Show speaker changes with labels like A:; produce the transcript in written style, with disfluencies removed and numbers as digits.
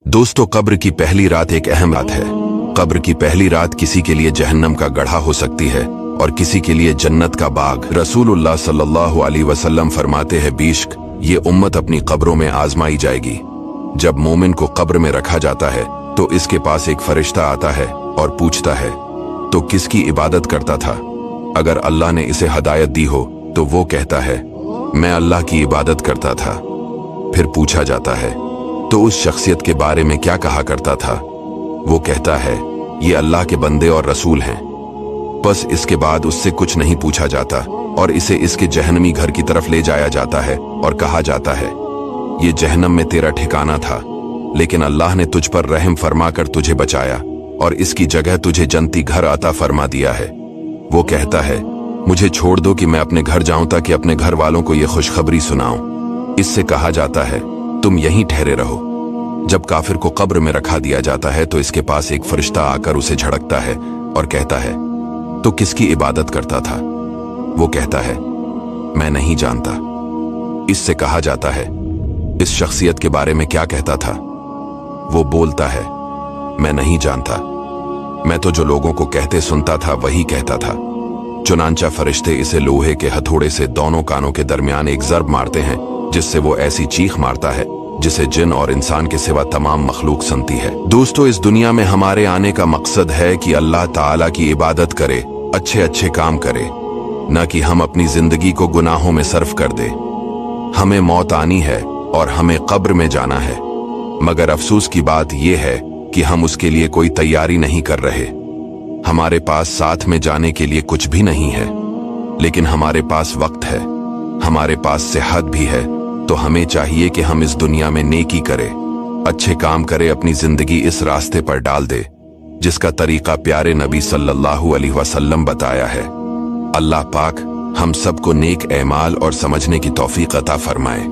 A: दोस्तों, कब्र की पहली रात एक अहम रात है। कब्र की पहली रात किसी के लिए जहन्नम का गड्ढा हो सकती है और किसी के लिए जन्नत का बाग। रसूलुल्लाह सल्लल्लाहु अलैहि वसल्लम फरमाते हैं, बेशक ये उम्मत अपनी कब्रों में आजमाई जाएगी। जब मोमिन को कब्र में रखा जाता है तो इसके पास एक फरिश्ता आता है और पूछता है, तो किसकी इबादत करता था? अगर अल्लाह ने इसे हदायत दी हो तो वो कहता है, मैं अल्लाह की इबादत करता था। फिर पूछा जाता है, तो उस शख्सियत के बारे में क्या कहा करता था? वो कहता है, ये अल्लाह के बंदे और रसूल हैं। बस इसके बाद उससे कुछ नहीं पूछा जाता और इसे इसके जहन्नमी घर की तरफ ले जाया जाता है और कहा जाता है, ये जहन्नम में तेरा ठिकाना था, लेकिन अल्लाह ने तुझ पर रहम फरमाकर तुझे बचाया और इसकी जगह तुझे जन्नती घर अता फरमा दिया है। वो कहता है, मुझे छोड़ दो कि मैं अपने घर जाऊं ताकि अपने घर वालों को ये खुशखबरी सुनाऊं। इससे कहा जाता है, तुम यहीं ठहरे रहो। जब काफिर को कब्र में रखा दिया जाता है तो इसके पास एक फरिश्ता आकर उसे झड़कता है और कहता है, तो किसकी इबादत करता था? वो कहता है, मैं नहीं जानता। इससे कहा जाता है, इस शख्सियत के बारे में क्या कहता था? वो बोलता है, मैं नहीं जानता। मैं तो जो लोगों को कहते सुनता था वही कहता था। चुनांचा फरिश्ते इसे लोहे के हथौड़े से दोनों कानों के दरमियान एक ज़र्ब मारते हैं, जिससे वो ऐसी चीख मारता है जिसे जिन और इंसान के सिवा तमाम मखलूक सुनती है। दोस्तों, इस दुनिया में हमारे आने का मकसद है कि अल्लाह ताला की इबादत करे, अच्छे अच्छे काम करे, न कि हम अपनी जिंदगी को गुनाहों में सर्फ कर दे। हमें मौत आनी है और हमें कब्र में जाना है, मगर अफसोस की बात यह है कि हम उसके लिए कोई तैयारी नहीं कर रहे। हमारे पास साथ में जाने के लिए कुछ भी नहीं है, लेकिन हमारे पास वक्त है, हमारे पास सेहत भी है। तो हमें चाहिए कि हम इस दुनिया में नेकी करें, अच्छे काम करें, अपनी जिंदगी इस रास्ते पर डाल दे जिसका तरीका प्यारे नबी सल्लल्लाहु अलैहि वसल्लम बताया है। अल्लाह पाक हम सबको नेक एमाल और समझने की तौफीक अता फरमाए।